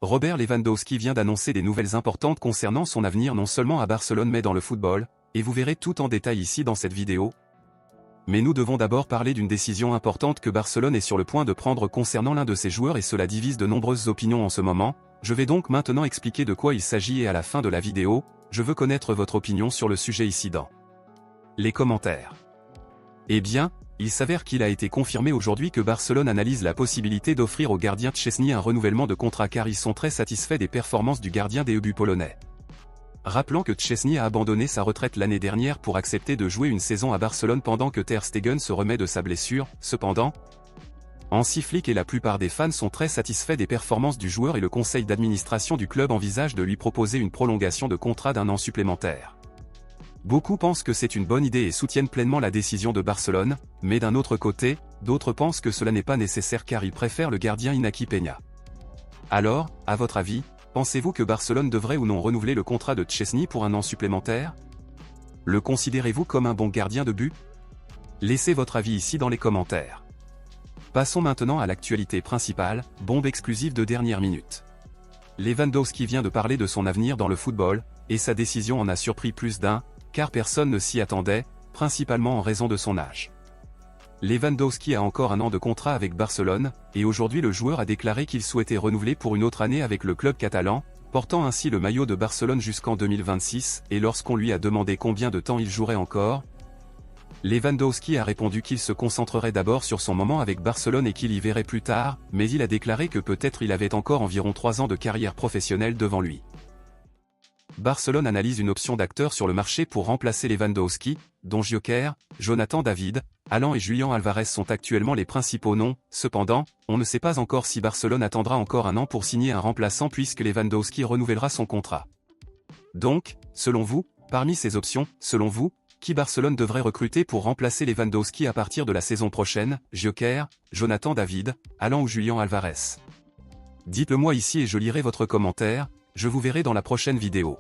Robert Lewandowski vient d'annoncer des nouvelles importantes concernant son avenir non seulement à Barcelone mais dans le football, et vous verrez tout en détail ici dans cette vidéo. Mais nous devons d'abord parler d'une décision importante que Barcelone est sur le point de prendre concernant l'un de ses joueurs et cela divise de nombreuses opinions en ce moment. Je vais donc maintenant expliquer de quoi il s'agit et à la fin de la vidéo, je veux connaître votre opinion sur le sujet ici dans les commentaires. Eh bien, il s'avère qu'il a été confirmé aujourd'hui que Barcelone analyse la possibilité d'offrir au gardien Szczęsny un renouvellement de contrat car ils sont très satisfaits des performances du gardien des Ubu polonais. Rappelant que Szczęsny a abandonné sa retraite l'année dernière pour accepter de jouer une saison à Barcelone pendant que Ter Stegen se remet de sa blessure, cependant, Hansi Flick et la plupart des fans sont très satisfaits des performances du joueur et le conseil d'administration du club envisage de lui proposer une prolongation de contrat d'1 an supplémentaire. Beaucoup pensent que c'est une bonne idée et soutiennent pleinement la décision de Barcelone, mais d'un autre côté, d'autres pensent que cela n'est pas nécessaire car ils préfèrent le gardien Iñaki Peña. Alors, à votre avis, pensez-vous que Barcelone devrait ou non renouveler le contrat de Szczęsny pour 1 an supplémentaire? Le considérez-vous comme un bon gardien de but? Laissez votre avis ici dans les commentaires. Passons maintenant à l'actualité principale, bombe exclusive de dernière minute. Lewandowski vient de parler de son avenir dans le football, et sa décision en a surpris plus d'un, car personne ne s'y attendait, principalement en raison de son âge. Lewandowski a encore 1 an de contrat avec Barcelone, et aujourd'hui le joueur a déclaré qu'il souhaitait renouveler pour une autre année avec le club catalan, portant ainsi le maillot de Barcelone jusqu'en 2026, et lorsqu'on lui a demandé combien de temps il jouerait encore, Lewandowski a répondu qu'il se concentrerait d'abord sur son moment avec Barcelone et qu'il y verrait plus tard, mais il a déclaré que peut-être il avait encore environ 3 ans de carrière professionnelle devant lui. Barcelone analyse une option d'acteur sur le marché pour remplacer Lewandowski, dont Gyökeres, Jonathan David, Alan et Julián Álvarez sont actuellement les principaux noms. Cependant, on ne sait pas encore si Barcelone attendra encore 1 an pour signer un remplaçant puisque Lewandowski renouvellera son contrat. Donc, selon vous, parmi ces options, selon vous, qui Barcelone devrait recruter pour remplacer Lewandowski à partir de la saison prochaine, Gyökeres, Jonathan David, Alan ou Julián Álvarez? Dites-le moi ici et je lirai votre commentaire, je vous verrai dans la prochaine vidéo.